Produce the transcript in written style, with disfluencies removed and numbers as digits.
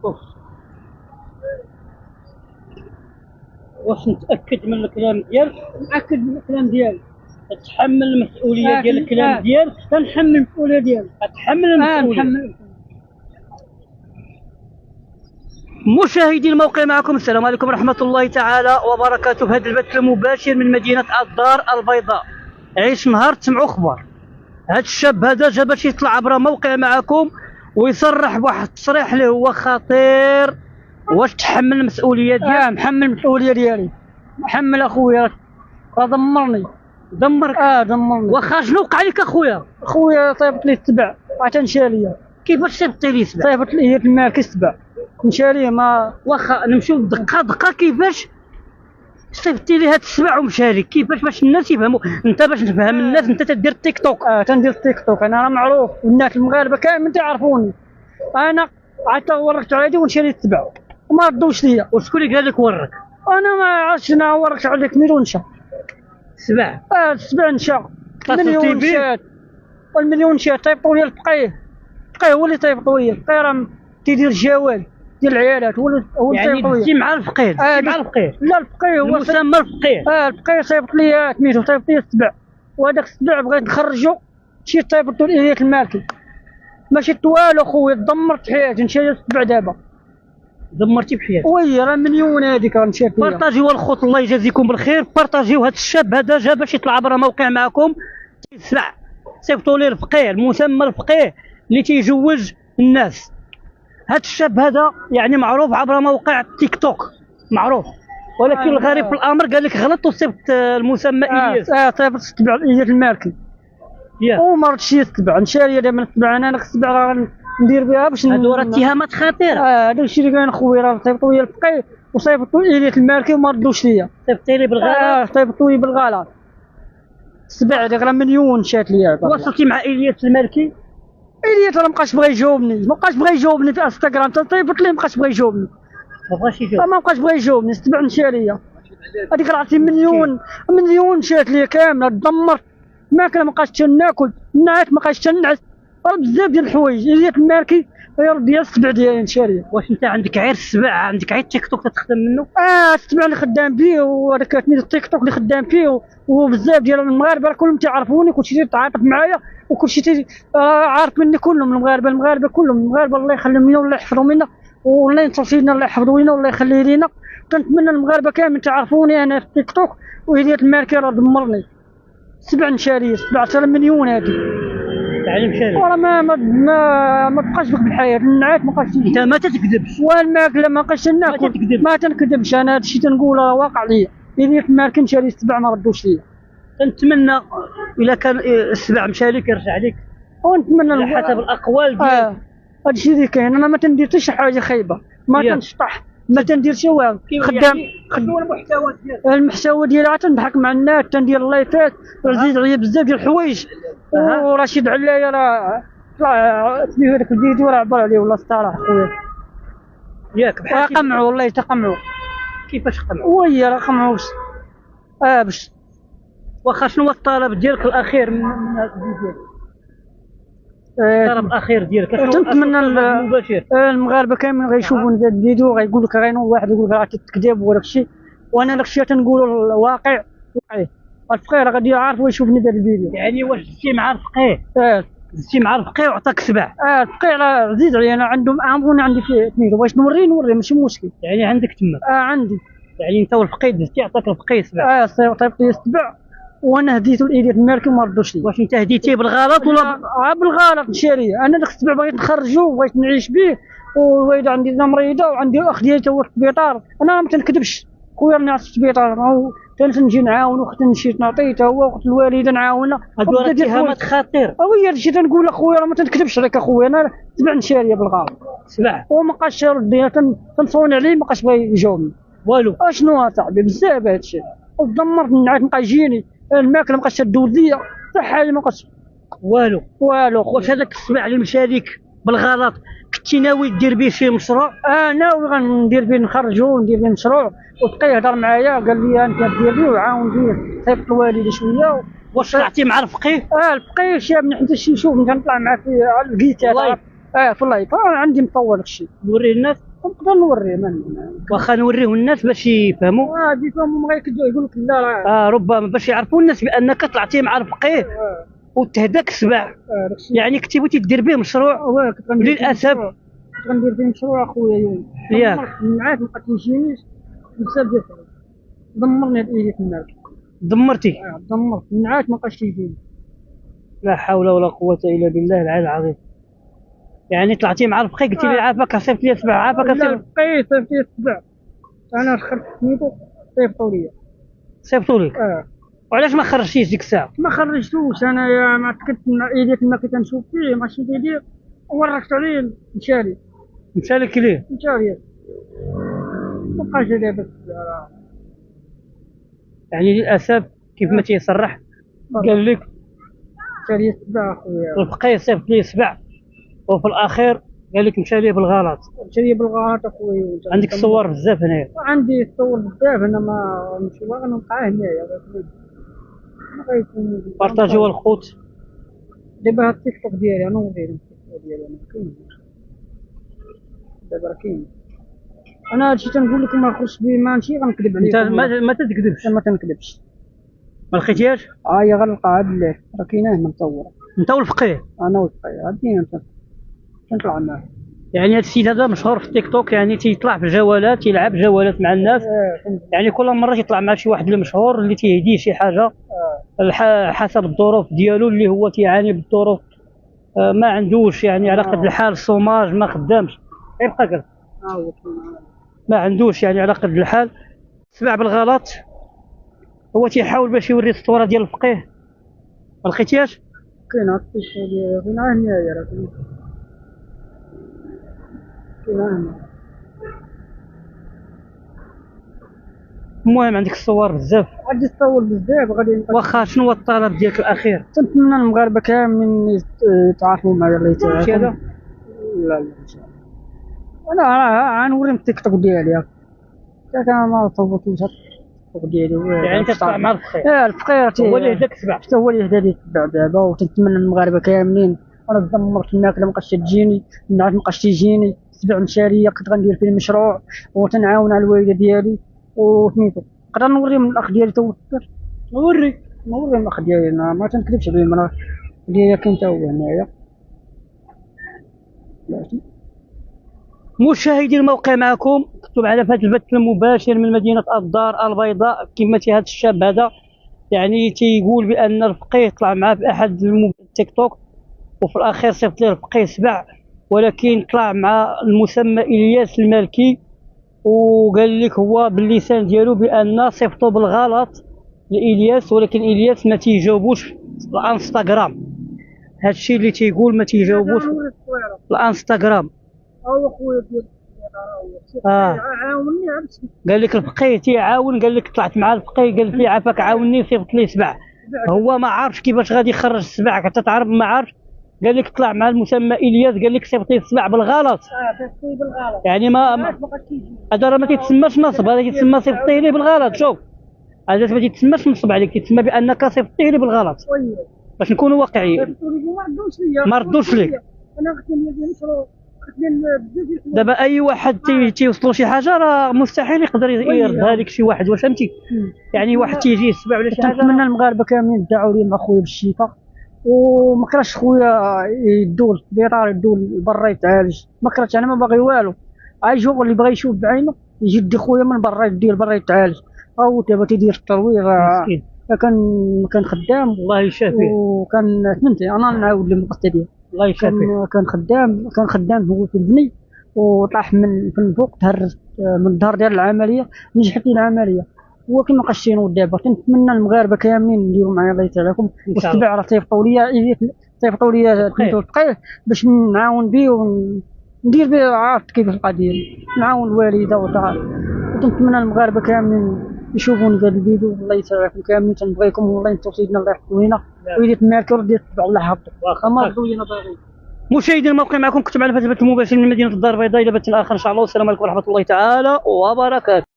أوف. واش متأكد من الكلام ديالك؟ متاكد من الكلام ديالي. تتحمل المسؤولية ديال الكلام ديالك؟ تنحمل المسؤوليه ديالي. تتحمل المسؤولية؟ نحمل. مشاهدي الموقع، معكم السلام عليكم ورحمة الله تعالى وبركاته. في هذا البث المباشر من مدينة الدار البيضاء. عيش نهار تسمعوا خبر. هذا الشاب هذا جا باش يطلع عبر موقع معكم ويصرح بواحد التصريح اللي هو خطير. واش تحمل المسؤولية ديالك؟ محمل المسؤوليه ديالي. محمل اخويا، راه دمرني. دمرك؟ دمرني. واخا شنو وقع لك اخويا؟ اخويا طيبت لي السبع، عطاني ليا. كيفاش صيبطي لي سبع؟ طيبت لي المال السبع، مشى لي. ما واخا نمشيو دقه دقه، كيفاش صيفطتي لي هاد السبع ومشى لك؟ كيفاش باش الناس يفهموا؟ انت باش نفهم الناس، انت تدير تيك توك؟ تندير تيك توك. انا راه معروف والناس المغاربه كامل تعرفوني. انا عاد وركت على ومشى لي السبع وما ردوش ليا. وشكون اللي قال لك ورك؟ انا ما عرفتش، انا وركت عليك مليون نشا. سبع؟ السبع نشا. مليون نشات. والمليون نشات طيبطوا لي الفقيه. الفقيه هو اللي طيبطوا لي. الفقيه راه تيدير الجوال ديال العيالات، هو اللي يعني دزتي مع الفقيه؟ مع الفقيه؟ لا، الفقيه هو المسمى الفقيه. الفقيه صيفط لي سميتو، صيفط لي السبع، وهذاك السبع بغيت نخرجو. مشيت صيفطو لإلية المالكي، ماشي والو خويا. دمرت حياتي. نشري السبع دابا. دمرتي بحياتك؟ وي راه مليون هذيك راه مشات ليا. بارطاجيو الخوت، الله يجازيكم بالخير. بارطاجيو. هذا الشاب هذا جا باش يطلع عبر موقع معكم تيسمع. صيفطوا ليه الفقيه، المسمى الفقيه اللي تيجوج الناس. هذا الشاب هذا يعني معروف عبر موقع تيك توك، معروف. ولكن الغريب في الامر قال لك غلط وصيفط المسمى الياس. صيفط السبع لإلية المالكي. وما ردش السبع. نشاري دابا السبع. انا داك السبع راه ندير بها باش هادو راه اتهامات خطيره. هذاك الشيء اللي كاين خويا. راه صيفطوا لي الفقيه وصيفطوا لإلية المالكي وما ردوش ليا. صيفطي لي بالغلط؟ صيفطوا لي بالغلط. السبع هذاك راه مليون شات ليا. وصلتي مع إلياس المالكي؟ إلياس راه مابقاش بغا يجاوبني. مابقاش بغا يجاوبني في انستغرام. تنصيفط ليه مابقاش بغا يجاوبني. مابغاش يجاوب؟ مابقاش بغا يجاوبني. السبع مشى ليا. هذيك راه عرفتي مليون شات ليا كامله. دمرت الماكله، مابقاش تناكل، نعس، مابقاش تنعس. راه بزاف ديال الحوايج. إلياس المالكي يرد ديال السبع ديالي نشاريه. واش انت عندك غير السبع؟ عندك غير التيك توك تخدم منه؟ السبع اللي خدام بيه، وهذاك التيك توك اللي خدام فيه، وبزاف ديال المغاربه كلهم تعرفوني. كلشي تيتعاطف معايا وكلشي عارف مني. كلهم المغاربه كلهم المغاربه. الله يخليهم لنا والله يحفظهم لنا والله ينصر فينا. الله يحفظوا لنا والله يخلي لينا. كنتمنى المغاربه كامل تعرفوني انا في التيك توك. وإلياس المالكي راه دمرني. سبع نشاريه، 17 مليون هذه. يعني مشى. وراه ما بقاش بك بالحياه. النعاس ما بقاش. انت ما تكذبش؟ والماكله ما بقاش ناكل. ما تنكذبش. انا هادشي تنقول راه واقع ليا. إلياس المالكي مشى لي السبع ما ردوش ليا. كنتمنى الا كان السبع مشى لك يرجع لك، ونتمنى على حسب الاقوال ديالك. هادشي اللي كاين. انا ما تندير حتى شي حاجه خايبه. ما تنشطح، ما تندير شي والو. خدام. شنو المحتوى ديالك؟ المحتوى ديالي عاد تنضحك مع الناس، تندير اللايفات، زيد عليا بزاف ديال الحوايج. ورشيد علايا راه طلع سميتو هذاك الفيديو راه عبر عليه والله الصراحه خويا. ياك بحال قمعوا والله تقمعوا. كيفاش قمعوا؟ وي راه قمعوا. باش واخا شنو هو الطلب ديالك الاخير من هذا الفيديو؟ الطلب الاخير ديالك تنتمنى المغاربه كاملين غيشوفوا هذا الفيديو غيقول لك غينوض واحد يقول لك راه كتكذب وداك الشيء. وانا داك الشيء تنقولوا الواقع وقعيه. الفقيه راه غادي يعرف ويشوفني في هذا الفيديو. يعني واش دزتي مع الفقيه؟ دزتي مع الفقيه وعطاك سبع؟ الفقيه راه عزيز عليا. انا عندهم امروني عندي فيه سميتو. بغيت نوري ماشي مشكل. يعني عندك تما؟ عندي. يعني انت والفقيه دزتي عطاك الفقيه سبع؟ طيبت لي السبع وانا هديته لإلياس المالكي وما ردوش لي. واش انت هديتيه بالغلط ولا بالغلط؟ نشاريه. انا داك السبع بغيت نخرجو وبغيت نعيش به. والوالده عندي مريضه وعندي الاخ ديالي تا هو في السبيطار. انا ما تنكذبش خويا، راني في السبيطار. تنجي نعاونو، وقت نمشي نعطيه تا هو، وقت الوالده نعاونها. هادو راه اتهامات خطيره. وي هادشي تنقول اخويا راه ما تنكذبش عليك اخويا. انا سبع نشاريه بالغلط. سبع؟ وما بقاش يرد. تنصون عليه ما بقاش بغا يجاوبني والو. اشنو اصاحبي بزاف هادشي. ودمرت النعاس. بقى يجيني الماكله مابقاش تدوز ليا حتى حاجه. ما بقاش والو. واش هذاك السبع اللي مشى لك بالغلط كنتي ناوي دير به شي مشروع؟ ناوي غندير به نخرجو وندير به مشروع. وبقى يهضر معايا قال لي انت دير به وعاون به صيفط الوالده شويه. واش طلعتي مع الفقيه؟ الفقيه شابني حتى شي. نشوف كنطلع معاه في الكيتار. في اللايف. عندي مطول هادشي. نوريه الناس. نقدر نوريه واخا نوريه الناس باش يفهموا. غادي يفهموا ما يكذبوا يقول لك لا راه ربما باش يعرفوا الناس بانك طلعتي مع الفقيه وتهداك السبع. يعني كنتي بغيتي دير به مشروع للاسف. كنت غندير به مشروع اخويا يوم معاك ما تجينيش بسبب ديال دمرني هاد ايدي تماك. دمرتي؟ دمرت معاك ما بقاش تيجيني. لا حول ولا قوة الا بالله العلي العظيم. يعني طلعتي مع الفقيه قلتي لي عافاك صيفط لي 7 عافاك الفقيه صيفط لي 7 انا خرجت سميتو صيفطوا لي. صيفطوا لك؟ وعلاش ما خرجتيش ديك الساعه؟ ما خرجتوش انا ما تكت مع ايديك ما كنت نشوف فيه ماشي يدير وركت عليه مشى لك ليه؟ مشى لي ما بقاش دابا. يعني للاسف كيف ما تيصرح قال لك مشى لي 7 اخويا. الفقيه صيفط لي 7 وفي الاخير قال لك مشى لي بالغلط. مشى لي بالغلط اخويا. عندك الصور بزاف هنايا؟ عندي الصور بزاف انا ما نمشي باغي نبقى هنايا ما غيكون بارطاجيو الخوت. دابا هاد التيك توك ديالي انا نوريهم التيك توك ديالي انا كاين دابا راه كاين. انا هادشي تنقول لكم ما نخرجش به ماشي غنكذب عليكم. انت ما تكذبش؟ ما تنكذبش. ما لقيتيهاش؟ هي غنلقاها بالله راه كاينه هنا مصوره. انت والفقيه؟ انا والفقيه هادي انت تنطلع معاه. يعني هاد السيد هذا مشهور في التيك توك، يعني تيطلع في الجولات تيلعب جولات مع الناس. يعني كل مره تيطلع مع شي واحد المشهور اللي تيهديه شي حاجه حسب الظروف ديالو اللي هو تيعاني بالظروف. ما عندوش يعني على قد الحال الصوماج ما خدامش يبقى كذا. ما عندوش يعني على قد الحال. سمع بالغلط هو تيحاول باش يوري الصوره ديال الفقيه. ما لقيتيهاش؟ كاينه التصوير ديالها فين هنايا راه كاينه هنا. المهم عندك الصور بزاف؟ عندي الصور بزاف غادي. واخا شنو هو الطلب ديالك الاخير؟ تنتمنى المغاربه كاملين يتعاطفوا معايا الله يسعدك. هذا؟ لا ان شاء الله. انا غنوريهم التيك توك ديالي انا ما صوتوش التيك ديالي. يعني انت تطلع مع الفقيه؟ الفقيه هو اللي هداك السبع. حتى هو اللي هدا لي السبع دابا. وتنتمنى المغاربه كاملين. انا دمرت الماكله مابقاش تجيني الناس مابقاش تيجيني السبع مشاريه كنت غندير فيه المشروع وتنعاون على الوالده ديالي وسميتو. نقدر نوريهم الاخ ديالي تو نوريهم الاخ ديالي انا ما تنكذبش عليهم انا اللي كاين تا هو هنايا. مشاهدي الموقع معكم مكتوب على هذا البث المباشر من مدينه الدار البيضاء كما هذا الشاب هذا يعني تيقول بان الفقيه طلع معاه في احد التيك توك وفي الاخير صيفط ليه الفقيه 7 ولكن طلع مع المسمى الياس المالكي وقال لك هو باللسان ديالو بان صيفطوا بالغلط لإلياس ولكن إلياس ما تيجاوبوش الانستغرام. هادشي اللي تيقول ما تيجاوبوش الانستغرام. خويا ديال عاوني قال لك الفقيه تيعاون. قال لك طلعت مع الفقيه قال لي عافاك عاوني صيفط لي 7. هو ما عارفش كيفاش غادي يخرج 7 حتى تعرف ما عارفش. قال لك طلع مع المسمى الياس قال لك صيفط لي 7 بالغلط. يعني ما هذا راه ما تيتسماش نصب هذا تيتسمى صيفطيه ليه بالغلط. شوف هذا ما تيتسماش نصب عليك تيتسمى بانك صيفطيه ليه بالغلط باش نكونوا واقعيين. ما ردوش ليك. دابا اي واحد تيوصلوا شي حاجه راه مستحيل يقدر يردها لك شي واحد. واش فهمتي؟ يعني واحد تيجي يسبع ولا شي حاجه. نتمنى المغاربه كاملين يدعوا لي مع خويا بالشفاء وما كرهتش خويا يدول بيطار يدول برا يتعالج. ما كرهتش انا ما باغي والو. يشوف اللي بغى يشوف بعينه يجي يدي خويا من برا يدير برا يتعالج. او دابا تيدير الترويض كان خدام الله يشافيه وكان فهمتي انا نعاود لهم القصه ديالي. الله يشافيه. كان خدام هو في البني وطاح من الفوق تهرس من الظهر ديال العمليه نجحت العمليه ولكن ما بقاش ينوض. دابا كنتمنى المغاربه كاملين يديروا معايا الله يسعدكم والسبع راه صيفطوا لي الفقيه باش نعاون به وندير به. عارف كيف القضيه نعاون الوالده وكنتمنى المغاربه كاملين يشوفوني في هذا الفيديو. الله يسعدكم كاملين تنبغيكم والله انتم سيدنا الله يحفظكم لينا ويدير الماركه ودير تبع الله يحفظك. ما ردوا لينا باغي. مشاهدي الموقع معكم كنت معنا في البث المباشر من مدينه الدار البيضاء الى بث اخر ان شاء الله. والسلام عليكم ورحمه الله تعالى وبركاته.